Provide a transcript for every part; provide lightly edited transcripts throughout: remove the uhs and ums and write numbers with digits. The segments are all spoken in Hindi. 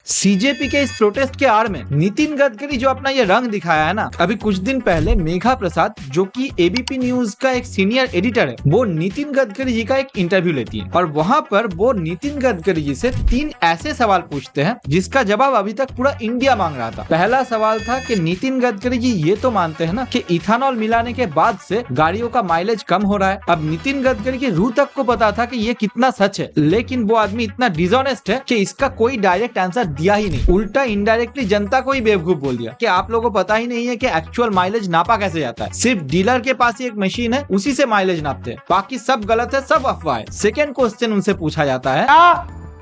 सीजेपी के इस प्रोटेस्ट के आड़ में नितिन गडकरी जो अपना ये रंग दिखाया है ना, अभी कुछ दिन पहले मेघा प्रसाद जो कि एबीपी न्यूज का एक सीनियर एडिटर है, वो नितिन गडकरी जी का एक इंटरव्यू लेती है और वहाँ पर वो नितिन गडकरी जी से 3 ऐसे सवाल पूछते हैं जिसका जवाब अभी तक पूरा इंडिया मांग रहा था। पहला सवाल था कि नितिन गडकरी जी ये तो मानते हैं ना कि इथेनॉल मिलाने के बाद से गाड़ियों का माइलेज कम हो रहा है। अब नितिन गडकरी की रूह तक को पता था कि ये कितना सच है, लेकिन वो आदमी इतना डिसऑनेस्ट है कि इसका कोई डायरेक्ट आंसर दिया ही नहीं, उल्टा इनडायरेक्टली जनता को ही बेवकूफ बोल दिया कि आप लोगों को पता ही नहीं है कि एक्चुअल माइलेज नापा कैसे जाता है। सिर्फ डीलर के पास ही एक मशीन है, उसी से माइलेज नापते हैं, बाकी सब गलत है, सब अफवाह है। सेकेंड क्वेश्चन उनसे पूछा जाता है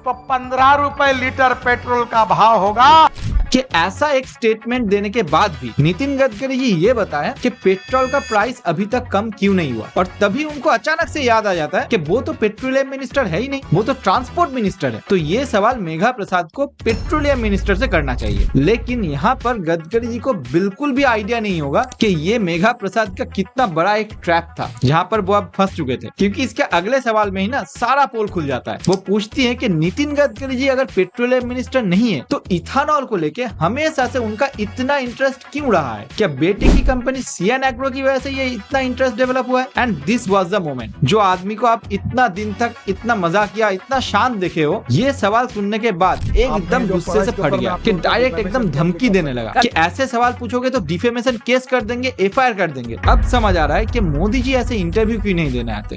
तो 15 रुपए लीटर पेट्रोल का भाव होगा कि ऐसा एक स्टेटमेंट देने के बाद भी नितिन गडकरी जी ये बताया कि पेट्रोल का प्राइस अभी तक कम क्यों नहीं हुआ, और तभी उनको अचानक से याद आ जाता है कि वो तो पेट्रोलियम मिनिस्टर है ही नहीं, वो तो ट्रांसपोर्ट मिनिस्टर है। तो ये सवाल मेघा प्रसाद को पेट्रोलियम मिनिस्टर से करना चाहिए, लेकिन यहाँ पर गडकरी जी को बिल्कुल भी आइडिया नहीं होगा कि ये मेघा प्रसाद का कितना बड़ा एक ट्रैप था जहाँ पर वो अब फंस चुके थे, क्योंकि इसके अगले सवाल में ही ना सारा पोल खुल जाता है। वो पूछती है कि नितिन गडकरी जी अगर पेट्रोलियम मिनिस्टर नहीं है तो इथेनॉल को लेके हमेशा से उनका इतना इंटरेस्ट क्यों रहा है? क्या बेटे की कंपनी सीएन एग्रो की वजह से ये इतना इंटरेस्ट डेवलप हुआ है? And this was the moment जो आदमी को आप इतना दिन तक इतना मजाक किया, इतना शांत देखे हो, ये सवाल सुनने के बाद एकदम गुस्से से फट गया कि डायरेक्ट एकदम धमकी देने लगा कि ऐसे सवाल पूछोगे तो डिफेमेशन केस कर देंगे, एफआईआर कर देंगे। अब समझ आ रहा है कि मोदी जी ऐसे इंटरव्यू क्यों नहीं देने आते।